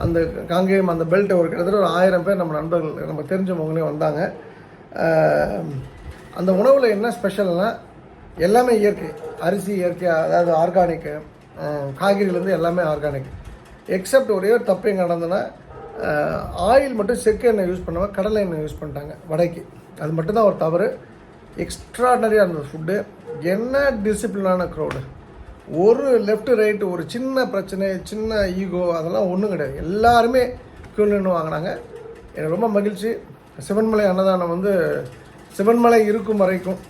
அந்த காங்கேயம் அந்த பெல்ட்டை ஒரு கிட்டத்தட்ட ஒரு 1000 பேர் நம்ம நண்பர்கள், நம்ம தெரிஞ்சவங்களே வந்தாங்க. அந்த உணவில் என்ன ஸ்பெஷல்னால் எல்லாமே இயற்கை. அரிசி இயற்கை, அதாவது ஆர்கானிக்கு, காய்கறிலேருந்து எல்லாமே ஆர்கானிக். எக்ஸப்ட் ஒரே ஒரு தப்பு எங்கே நடந்ததுன்னா, ஆயில் மட்டும் செக்கு எண்ணெய் யூஸ் பண்ணுவாங்க, கடலை எண்ணெய் யூஸ் பண்ணிட்டாங்க வடைக்கு. அது மட்டும்தான் ஒரு தவறு. எக்ஸ்ட்ராடனரியாக இருந்தது ஃபுட்டு. என்ன டிசிப்ளினான க்ரௌடு. ஒரு லெஃப்ட் ரைட்டு, ஒரு சின்ன பிரச்சனை, சின்ன ஈகோ, அதெல்லாம் ஒன்றும் கிடையாது. எல்லாருமே கியூன்னு வாங்கினாங்க. எனக்கு ரொம்ப மகிழ்ச்சி. சிவன்மலை அன்னதானம் வந்து சிவன்மலை இருக்கும் வரைக்கும்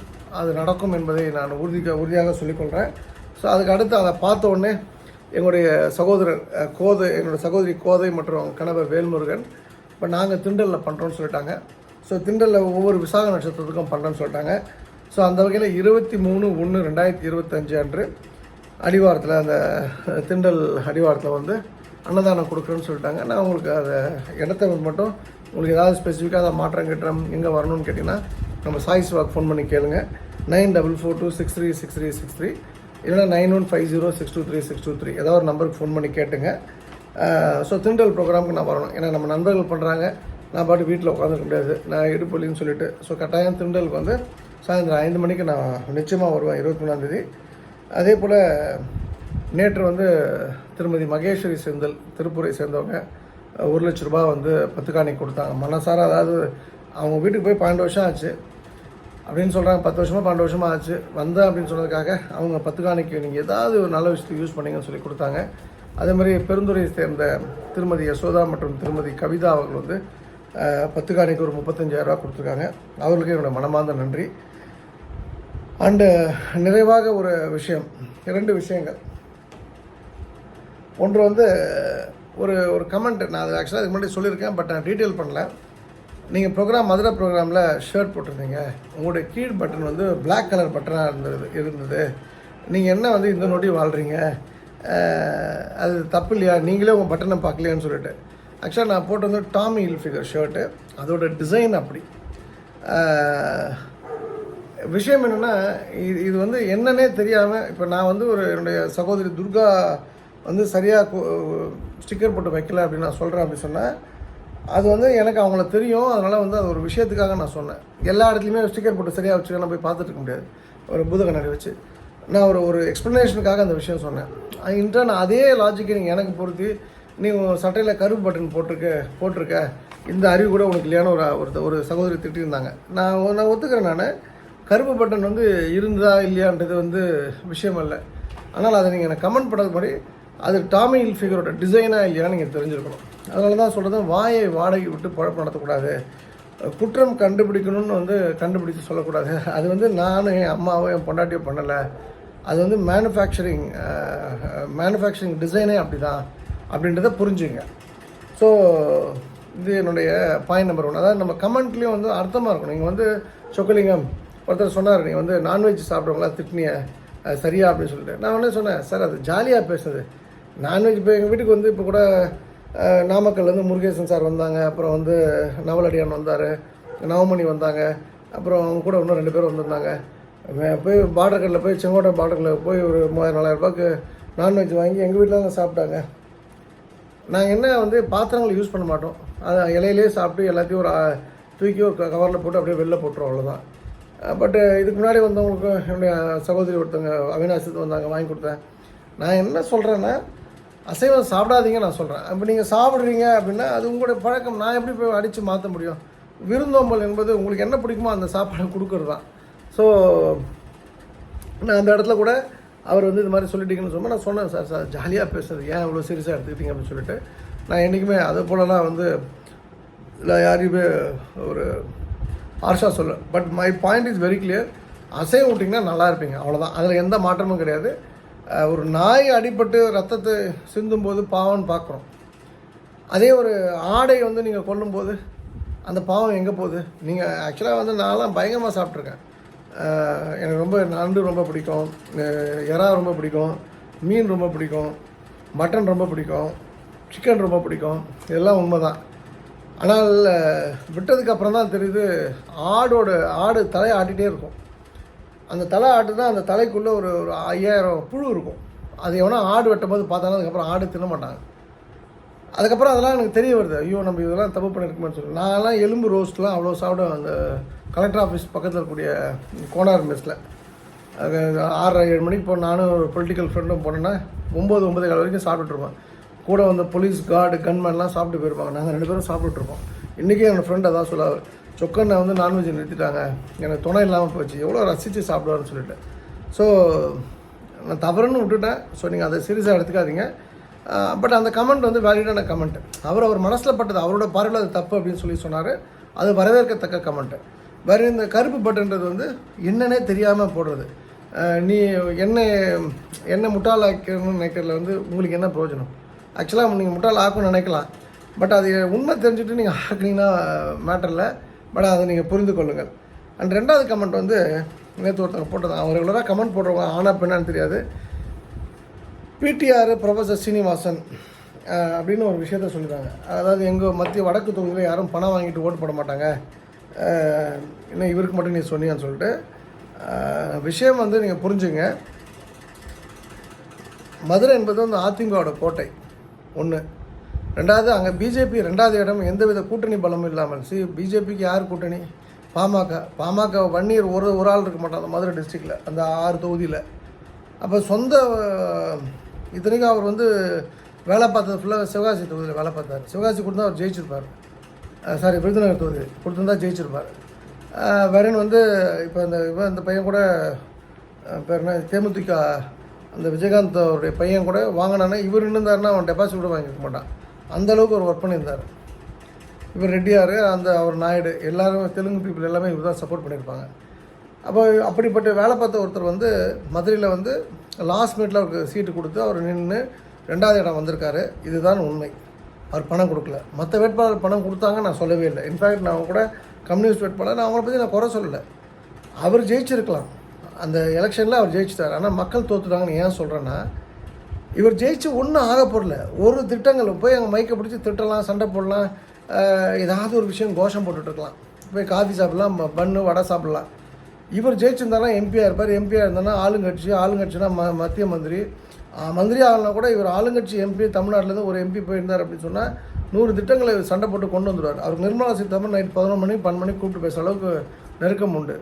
அது நடக்கும் என்பதை நான் உறுதியாக சொல்லிக்கொள்கிறேன். ஸோ அதுக்கு அடுத்து அதை பார்த்த உடனே என்னுடைய சகோதரர் என்னோடய சகோதரி கோதை மற்றும் கணவர் வேல்முருகன் இப்போ நாங்கள் திண்டலில் பண்ணுறோன்னு சொல்லிட்டாங்க. ஸோ திண்டலில் ஒவ்வொரு விசாக நட்சத்திரத்துக்கும் பண்ணுறோன்னு சொல்லிட்டாங்க. ஸோ அந்த வகையில் 23/1/2025 அன்று அடிவாரத்தில், அந்த திண்டல் அடிவாரத்தில் வந்து அன்னதானம் கொடுக்குறேன்னு சொல்லிட்டாங்க. நான் உங்களுக்கு அதை இடத்த மட்டும் உங்களுக்கு ஏதாவது ஸ்பெசிஃபிக்காக அதை மாற்றம் எங்கே வரணும்னு கேட்டிங்கன்னா நம்ம சாய் சிவாக்கு ஃபோன் பண்ணி கேளுங்க. 9442636363 இல்லைனா 9150623623 ஏதாவது ஒரு நம்பருக்கு ஃபோன் பண்ணி கேட்டுங்க. ஸோ திண்டல் ப்ரோக்ராமுக்கு நான் வரணும். ஏன்னா நம்ம நண்பர்கள் பண்ணுறாங்க, நான் பாட்டு வீட்டில் உட்காந்துக்க முடியாது, நான் இடுப்பள்ளின்னு சொல்லிட்டு. ஸோ கட்டாயம் திண்டலுக்கு வந்து சாயந்தரம் 5 மணிக்கு நான் நிச்சயமாக வருவேன், 23ஆம் தேதி. அதே போல் நேற்று வந்து திருமதி மகேஸ்வரி செந்தில், திருப்பூரை சேர்ந்தவங்க, 1 லட்ச ரூபா வந்து 10 காணி கொடுத்தாங்க மனசார. அதாவது அவங்க வீட்டுக்கு போய் 12 வருஷம் ஆச்சு அப்படின்னு சொல்கிறாங்க. 10 வருஷமாக 12 வருஷமாக ஆச்சு வந்தேன் அப்படின்னு சொன்னதுக்காக அவங்க 10 காணிக்கு நீங்கள் ஏதாவது ஒரு நல்ல விஷயத்துக்கு யூஸ் பண்ணிங்கன்னு சொல்லி கொடுத்தாங்க. அதே மாதிரி பெருந்துறையை சேர்ந்த திருமதி யசோதா மற்றும் திருமதி கவிதா அவர்கள் வந்து 10 காணிக்கு ஒரு 35,000 ரூபா கொடுத்துருக்காங்க. அவர்களுக்கு என்னோடய மனமார்ந்த நன்றி. அண்டு நிறைவாக ஒரு விஷயம், 2 விஷயங்கள். ஒன்று வந்து ஒரு கமெண்ட், நான் அது ஆக்சுவலாக அதுக்கு முன்னாடி சொல்லியிருக்கேன், பட் நான் டீட்டெயில் பண்ணல. நீங்கள் மதுரை ப்ரோக்ராமில் ஷர்ட் போட்டிருந்தீங்க, உங்களுடைய கீழ் பட்டன் வந்து பிளாக் கலர் பட்டனாக இருந்தது. நீங்கள் என்ன வந்து இந்த நோட்டி வாழ்கிறீங்க, அது தப்பு இல்லையா, நீங்களே உங்கள் பட்டனை பார்க்கலையான்னு சொல்லிட்டு. ஆக்சுவலாக நான் போட்டு வந்து டாமி ஹில்ஃபிகர் ஷர்ட்டு, அதோட டிசைன் அப்படி. விஷயம் என்னென்னா, இது வந்து என்னன்னே தெரியாமல் இப்போ நான் வந்து என்னுடைய சகோதரி துர்கா வந்து சரியாக ஸ்டிக்கர் போட்டு வைக்கல அப்படின்னு நான் சொல்கிறேன். அப்படி சொன்னேன், அது வந்து எனக்கு அவங்கள தெரியும், அதனால் வந்து அது ஒரு விஷயத்துக்காக நான் சொன்னேன். எல்லா இடத்துலையுமே ஸ்டிக்கர் போட்டு சரியாக வச்சுக்க நான் போய் பார்த்துட்டு இருக்க முடியாது, ஒரு பூத கண்ணாடி வச்சு. நான் ஒரு எக்ஸ்ப்ளனேஷனுக்காக அந்த விஷயம் சொன்னேன். இன்டர்ன் அதே லாஜிக்கை நீங்கள் எனக்கு பொறுத்து, நீ சட்டையில் கருப்பு பட்டன் போட்டிருக்க, இந்த அறிவு கூட உனக்கு இல்லையான ஒரு சகோதரி திட்டிருந்தாங்க. நான் ஒத்துக்கிறேன். நான் கருப்பு பட்டன் வந்து இருந்தா இல்லையான்றது வந்து விஷயம் இல்லை. ஆனால் அதை நீங்கள் எனக்கு கமெண்ட் பண்ணது மாதிரி அது டாமி ஹில்ஃபிகரோட டிசைனாக இல்லையான்னு நீங்கள் தெரிஞ்சுருக்கணும். அதனால தான் சொல்கிறது, வாயை வாடகை விட்டு பழப்பு நடத்தக்கூடாது. குற்றம் கண்டுபிடிக்கணும்னு வந்து கண்டுபிடிச்சு சொல்லக்கூடாது. அது வந்து நானும் என் அம்மாவோ என் பொண்டாட்டியோ பண்ணலை. அது வந்து மேனுஃபேக்சரிங் டிசைனே அப்படி தான் அப்படின்றத புரிஞ்சுங்க. ஸோ இது என்னுடைய பாயிண்ட் நம்பர் 1. அதாவது நம்ம கமெண்ட்லேயும் வந்து அர்த்தமாக இருக்கணும். நீங்கள் வந்து சொக்கலிங்கம் ஒருத்தர் சொன்னார், நீங்கள் வந்து நான்வெஜ் சாப்பிட்றவங்களா திட்டினிய சரியா அப்படின்னு சொல்லிட்டு. நான் உடனே சொன்னேன், சார் அது ஜாலியாக பேசுறது. நான்வெஜ் இப்போ எங்கள் வீட்டுக்கு வந்து இப்போ கூட நாமக்கல்லேருந்து முருகேசன் சார் வந்தாங்க, அப்புறம் வந்து நவலடியான் வந்தார், நவமணி வந்தாங்க, அப்புறம் அவங்க கூட இன்னும் 2 பேர் வந்திருந்தாங்க. போய் பார்டர்களில் போய் செங்கோட்டை பார்டர்களில் போய் ஒரு 3000-4000 ரூபாய்க்கு நான்வெஜ் வாங்கி எங்கள் வீட்டில் தான் சாப்பிட்டாங்க. நாங்கள் என்ன வந்து பாத்திரங்களை யூஸ் பண்ண மாட்டோம், அதை இலையிலே சாப்பிட்டு எல்லாத்தையும் ஒரு தூக்கி ஒரு கவரில் போட்டு அப்படியே வெளில போட்டுரும், அவ்வளோதான். பட்டு இதுக்கு முன்னாடி வந்தவங்களுக்கு என்னுடைய சகோதரி ஒருத்தவங்க அவினாசத்து வந்தாங்க, வாங்கி கொடுத்தேன். நான் என்ன சொல்கிறேன்னா, அசைவம் சாப்பிடாதீங்க நான் சொல்கிறேன். அப்போ நீங்கள் சாப்பிட்றீங்க அப்படின்னா அது உங்களுடைய பழக்கம். நான் எப்படி போய் அடித்து மாற்ற முடியும்? விருந்தோம்பல் என்பது உங்களுக்கு என்ன பிடிக்குமோ அந்த சாப்பாடு கொடுக்குறது தான். ஸோ நான் அந்த இடத்துல கூட அவர் வந்து இது மாதிரி சொல்லிட்டீங்கன்னு சொன்னால் நான் சொன்னேன், சார் ஜாலியாக பேசுறது, ஏன் இவ்வளோ சீரியஸாக எடுத்துக்கிட்டீங்க அப்படின்னு சொல்லிட்டு. நான் என்றைக்குமே அதை போலலாம் வந்து இல்லை யாரையுமே ஒரு ஹார்ஷாக சொல்ல. But my point is very clear. அசைவம் விட்டிங்கன்னா நல்லா இருப்பீங்க, அவ்வளோதான். அதில் எந்த மாற்றமும் கிடையாது. ஒரு நாய் அடிபட்டு ரத்தத்தை சிந்தும்போது பாவம்னு பார்க்குறோம். அதே ஒரு ஆடை வந்து நீங்கள் கொல்லும்போது அந்த பாவம் எங்கே போகுது? நீங்கள் ஆக்சுவலாக வந்து நான்லாம் பயங்கரமாக சாப்பிட்ருக்கேன். எனக்கு ரொம்ப நண்டு ரொம்ப பிடிக்கும், எறா ரொம்ப பிடிக்கும், மீன் ரொம்ப பிடிக்கும், மட்டன் ரொம்ப பிடிக்கும், சிக்கன் ரொம்ப பிடிக்கும். இதெல்லாம் உண்மை தான். ஆனால் விட்டதுக்கப்புறம் தான் தெரியுது, ஆடு தலையை ஆட்டிகிட்டே இருக்கும். அந்த தலை ஆட்டு தான் அந்த தலைக்குள்ளே ஒரு 5000 புழு இருக்கும். அது எவனா ஆடு வெட்டும் போது பார்த்தாலும் அதுக்கப்புறம் ஆடு தின்ன மாட்டாங்க. அதுக்கப்புறம் அதெல்லாம் எனக்கு தெரிய வருது, ஐயோ நம்ம இதெல்லாம் தப்பு பண்ணியிருக்கோம்னு சொல்லி. நான்லாம் எலும்பு ரோஸ்ட்லாம் அவ்வளோ சாப்பிடுவேன். அந்த கலெக்டர் ஆஃபீஸ் பக்கத்தில் இருக்கக்கூடிய கோனார் மெஸ்ஸில் 6-7 மணிக்கு போன நானும் ஒரு பொலிட்டிக்கல் ஃப்ரெண்டும் போனேன்னா 9-9:15 வரைக்கும் சாப்பிட்டுருப்பேன். கூட வந்து போலீஸ் கார்டு கன்மேன்லாம் சாப்பிட்டு போயிருப்பாங்க. நாங்கள் 2 பேரும் சாப்பிட்டுருப்போம். இன்றைக்கி என்னோடய ஃப்ரெண்ட் அதான் சொல்லாது, சொக்கண்ணை வந்து நான்வெஜ் நிறுத்திட்டாங்க, எனக்கு துணை இல்லாமல் போச்சு, எவ்வளோ ரசித்து சாப்பிடுவார்னு சொல்லிட்டு. ஸோ நான் தவறுன்னு விட்டுட்டேன். ஸோ நீங்கள் அதை சீரியஸாக எடுத்துக்காதீங்க. பட் அந்த கமெண்ட் வந்து வேலிடான கமெண்ட். அவர் மனசில் பட்டது, அவரோட பார்வையில் அது தப்பு அப்படின்னு சொல்லி சொன்னார். அது வரவேற்கத்தக்க கமெண்ட்டு. வேறு இந்த கருப்பு பட்டுன்றது வந்து என்னன்னே தெரியாமல் போடுறது. நீ என்ன முட்டாளாக்கணும்னு நினைக்கிறதுல வந்து உங்களுக்கு என்ன பிரயோஜனம்? ஆக்சுவலாக நீங்கள் முட்டாள் ஆக்கணும்னு நினைக்கலாம், பட் அது உண்மை தெரிஞ்சுட்டு நீங்கள் ஆக்குனீங்கன்னா மேட்டரில். பட் அதை நீங்கள் புரிந்து கொள்ளுங்கள். அண்ட் 2வது கமெண்ட் வந்து நேற்று ஒருத்தவங்க போட்டதான். அவர் ரெகுலராக கமெண்ட் போடுறவங்க ஆனால் பெண்ணான்னு தெரியாது. பிடிஆர் ப்ரொஃபஸர் சீனிவாசன் அப்படின்னு ஒரு விஷயத்த சொல்லிடுறாங்க. அதாவது எங்கள் மத்திய வடக்கு தொகுதியில் யாரும் பணம் வாங்கிட்டு ஓட்டு போட மாட்டாங்க, இன்னும் இவருக்கு மட்டும் நீ சொன்னீங்கன்னு சொல்லிட்டு. விஷயம் வந்து நீங்கள் புரிஞ்சுங்க. மதுரை என்பது வந்து அதிமுகவோட கோட்டை 1. 2வது அங்கே பிஜேபி 2வது இடம், எந்தவித கூட்டணி பலமும் இல்லாமல். பிஜேபிக்கு யார் கூட்டணி? பாமக வன்னியர் ஒரு ஆள் இருக்க மாட்டாங்க மதுரை டிஸ்ட்ரிக்டில், அந்த 6 தொகுதியில். அப்போ சொந்த இத்தனைக்கும் அவர் வந்து வேலை பார்த்தது ஃபுல்லாக சிவகாசி தொகுதியில் வேலை பார்த்தார். சிவகாசி கொடுத்தா அவர் ஜெயிச்சிருப்பார். விருதுநகர் தொகுதி கொடுத்துருந்தா ஜெயிச்சிருப்பார். வேறன் வந்து இப்போ இந்த பையன் கூட பேர் என்ன, தேமுதிக அந்த விஜயகாந்த் அவருடைய பையன் கூட வாங்கினானே, இவர் இருந்தாருன்னா அவன் டெபாசிட் கூட வாங்கிக்க மாட்டான். அந்தளவுக்கு ஒரு ஒர்க் பண்ணியிருந்தார். இவர் ரெட்டியார், அவர் நாயுடு, எல்லோரும் தெலுங்கு பீப்புள் எல்லாமே இவர் தான் சப்போர்ட் பண்ணியிருப்பாங்க. அப்போ அப்படிப்பட்ட வேலை பார்த்த ஒருத்தர் வந்து மதுரையில் வந்து லாஸ்ட் மினிட்ல அவருக்கு சீட்டு கொடுத்து அவர் நின்று 2வது இடம் வந்திருக்காரு. இதுதான் உண்மை. அவர் பணம் கொடுக்கல. மற்ற வேட்பாளர் பணம் கொடுத்தாங்க நான் சொல்லவே இல்லை. இன்ஃபேக்ட் நான் கூட கம்யூனிஸ்ட் வேட்பாளர், நான் அவங்கள பற்றி நான் குறை சொல்லலை. அவர் ஜெயிச்சிருக்கலாம், அந்த எலெக்ஷனில் அவர் ஜெயிச்சிட்டார். ஆனால் மக்கள் தோற்றுட்டாங்கன்னு ஏன் சொல்கிறேன்னா, இவர் ஜெயிச்சு ஒன்றும் ஆக போடல. ஒரு திட்டங்கள் போய் அங்கே மைக்கை பிடிச்சி திட்டலாம், சண்டை போடலாம், ஏதாவது ஒரு விஷயம் கோஷம் போட்டுட்ருக்கலாம், போய் காஃபி சாப்பிட்லாம், பன்னு வடை சாப்பிட்லாம். இவர் ஜெயிச்சிருந்தாலும் எம்பியாக இருப்பார். எம்பியாக இருந்தாலும் ஆளுங்கட்சினா மத்திய மந்திரி ஆகலனா கூட இவர் ஆளுங்கட்சி எம்பி, தமிழ்நாட்டிலேருந்து ஒரு எம்பி போயிருந்தார் அப்படின்னு சொன்னால் 100 திட்டங்களை சண்டை போட்டு கொண்டு வந்துடுவார். அவருக்கு நிர்மலா சீதாராமன் நைட் 11 மணி 12 மணிக்கு கூப்பிட்டு பேசுகிற அளவுக்கு நெருக்கம் உண்டு.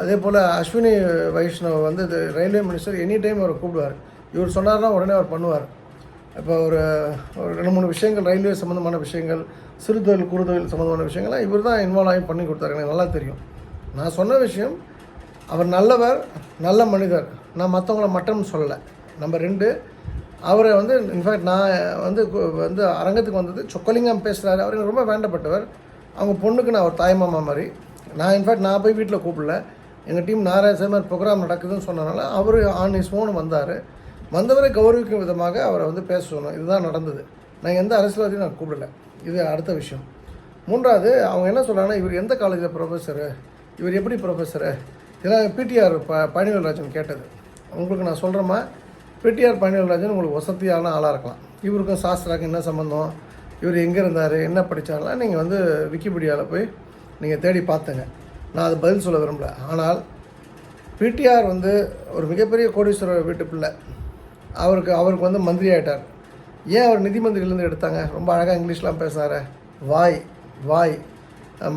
அதே போல் அஸ்வினி வைஷ்ணவ் வந்து ரயில்வே மினிஸ்டர் எனி டைம் அவரை கூப்பிடுவார். இவர் சொன்னார்னா உடனே அவர் பண்ணுவார். இப்போ ஒரு 2-3 விஷயங்கள், ரயில்வே சம்மந்தமான விஷயங்கள், சிறு தொழில் குறுதொழில் சம்மந்தமான விஷயங்கள்லாம் இவர் தான் இன்வால்வ் ஆகி பண்ணி கொடுத்தாரு. எனக்கு நல்லா தெரியும். நான் சொன்ன விஷயம் அவர் நல்லவர், நல்ல மனிதர். நான் மற்றவங்கள மட்டம்னு சொல்லலை. நம்பர் 2, அவரை வந்து இன்ஃபேக்ட் நான் வந்து அரங்கத்துக்கு வந்தது சொக்கலிங்கம் பேசுகிறாரு. அவர் எனக்கு ரொம்ப வேண்டப்பட்டவர். அவங்க பொண்ணுக்கு நான் ஒரு தாய்மாமா மாதிரி. நான் போய் வீட்டில் கூப்பிடல. எங்கள் டீம் நாராயணசாமி ப்ரோக்ராம் நடக்குதுன்னு சொன்னனால அவர் ஆன் இஸ் ஓன் வந்தார். வந்தவரை கௌரவிக்கும் விதமாக அவரை வந்து பேச சொன்னோம். இதுதான் நடந்தது. நான் எந்த அரசியல்வாதியும் நான் கூப்பிடல. இது அடுத்த விஷயம். 3வது, அவங்க என்ன சொல்கிறாங்கன்னா, இவர் எந்த காலேஜில் ப்ரொஃபஸரு, இவர் எப்படி ப்ரொஃபஸரு, இதெல்லாம் பிடிஆர் பழனிவேல்ராஜன் கேட்டது. உங்களுக்கு நான் சொல்கிறேம்மா, பிடிஆர் பழனிவேல்ராஜன் உங்களுக்கு வசதியான ஆளாக இருக்கலாம். இவருக்கும் சாஸ்திராவுக்கும் என்ன சம்மந்தம், இவர் எங்கே இருந்தார், என்ன படித்தாலாம் நீங்கள் வந்து விக்கிபீடியாவில் போய் நீங்கள் தேடி பார்த்துங்க. நான் அது பதில் சொல்ல விரும்பல. ஆனால் பிடிஆர் வந்து ஒரு மிகப்பெரிய கோடீஸ்வரர் வீட்டு பிள்ளை. அவருக்கு வந்து மந்திரி ஆகிட்டார். ஏன் அவர் நிதி மந்திரிலேருந்து எடுத்தாங்க? ரொம்ப அழகாக இங்கிலீஷ்லாம் பேசினார். வாய்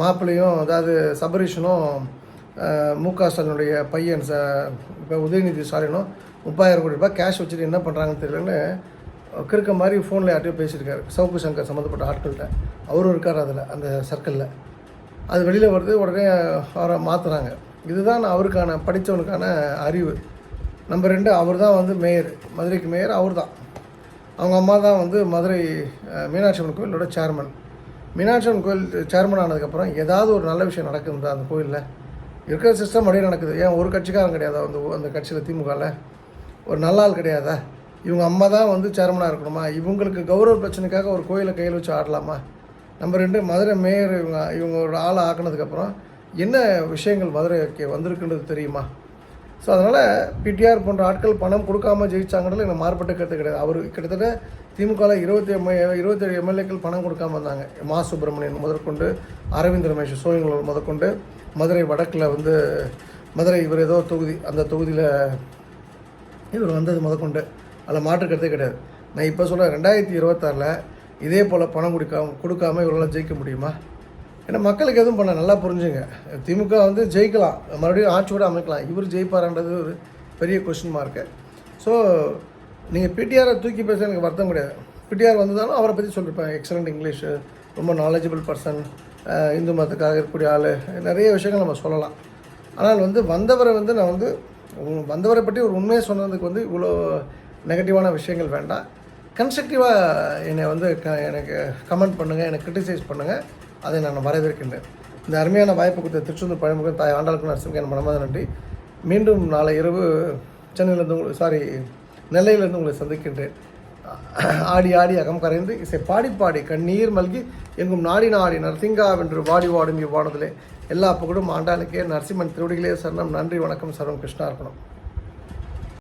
மாப்பிள்ளையும், அதாவது சபரீஷனும் முக ஸ்டாலினுடைய பையன் இப்போ உதயநிதி ஸ்டாலினும் 30,000 கோடி ரூபாய் கேஷ் வச்சுட்டு என்ன பண்ணுறாங்கன்னு தெரியலன்னு கிறுக்க மாதிரி ஃபோனில் யார்ட்டையும் பேசியிருக்காரு. சவுக்கு சங்கர் சம்மந்தப்பட்ட ஆட்கள்கிட்ட அவரும் இருக்கார் அதில், அந்த சர்க்கிளில். அது வெளியில் வருது, உடனே அவரை மாற்றுறாங்க. இதுதான் அவருக்கான படித்தவனுக்கான அறிவு. நம்பர் 2, அவர் தான் வந்து மேயர், மதுரைக்கு மேயர் அவர் தான். அவங்க அம்மா தான் வந்து மதுரை மீனாட்சி அம்மன் கோயிலோட சேர்மன். மீனாட்சி அம்மன் கோயில் சேர்மன் ஆனதுக்கப்புறம் ஏதாவது ஒரு நல்ல விஷயம் நடக்குதுதா அந்த கோயிலில்? இருக்கிற சிஸ்டம் அப்படியே நடக்குது. ஏன் ஒரு கட்சிக்காரன் கிடையாதா அந்த கட்சியில், திமுகவில் ஒரு நல்ல ஆள் கிடையாதா? இவங்க அம்மா தான் வந்து சேர்மனாக இருக்கணுமா? இவங்களுக்கு கௌரவ பிரச்சனைக்காக ஒரு கோயிலை கையில் வச்சு ஆடலாமா? நம்பர் 2, மதுரை மேயர் இவங்க ஒரு ஆளை ஆக்கினதுக்கப்புறம் என்ன விஷயங்கள் மதுரைக்கு வந்திருக்குன்றது தெரியுமா? ஸோ அதனால் பிடிஆர் போன்ற ஆட்கள் பணம் கொடுக்காமல் ஜெயிச்சாங்கிறதுல எனக்கு மாறுபட்ட கருத்து கிடையாது. அவர் கிட்டத்தட்ட திமுகவில் 27 எம்எல்ஏக்கள் பணம் கொடுக்காமல் இருந்தாங்க. மா சுப்பிரமணியன் முதற்கொண்டு, அரவிந்த் ரமேஷ் சோழிங்கலூர் முதற்கொண்டு, மதுரை வடக்கில் வந்து மதுரை இவர் ஏதோ தொகுதி, அந்த தொகுதியில் இவர் வந்தது முதற்கொண்டு, அதில் மாற்றுக்கிறதே கிடையாது. நான் இப்போ சொல்கிறேன், 2026 இதே போல் பணம் கொடுக்காமல் இவர்களால் ஜெயிக்க முடியுமா? ஏன்னா மக்களுக்கு எதுவும் பண்ண நல்லா புரிஞ்சுங்க. திமுக வந்து ஜெயிக்கலாம், மறுபடியும் ஆட்சியோடு அமைக்கலாம். இவர் ஜெயிப்பாரான்றது ஒரு பெரிய கொஸ்டின் மார்க்கு. ஸோ நீங்கள் பிடிஆரை தூக்கி பேச எனக்கு வருத்தம் கிடையாது. பிடிஆர் வந்ததாலும் அவரை பற்றி சொல்லியிருப்பேன். எக்ஸலண்ட் இங்கிலீஷு, ரொம்ப நாலேஜபிள் பர்சன், இந்து மதத்துக்காக இருக்கக்கூடிய ஆள், நிறைய விஷயங்கள் நம்ம சொல்லலாம். ஆனால் வந்து வந்தவரை வந்து நான் வந்து வந்தவரை பற்றி ஒரு உண்மையை சொன்னதுக்கு வந்து இவ்வளோ நெகட்டிவான விஷயங்கள் வேண்டாம். கன்ஸ்ட்ரக்டிவாக என்னை வந்து எனக்கு கமெண்ட் பண்ணுங்கள், எனக்கு கிரிட்டிசைஸ் பண்ணுங்கள். அதை நான் வரவேற்கின்றேன். இந்த அருமையான வாய்ப்பு கொடுத்த திருச்செந்தூர் பழமுருகன் தாய் ஆண்டாளுக்கு நரசிம்மன் என் மனமாத நன்றி. மீண்டும் நாளை இரவு நெல்லையிலிருந்து உங்களை சந்திக்கின்றேன். ஆடி ஆடி அகம் கரைந்து இசை பாடி பாடி கண்ணீர் மல்கி எங்கும் நாடி நாடி நரசிங்காவென்று வாடி வாடும் இவ்வாடுதலே எல்லா புகழும் ஆண்டாளுக்கே. நரசிம்மன் திருவடிகளே சரணம். நன்றி, வணக்கம். சர்வம் கிருஷ்ணா இருக்கணும்.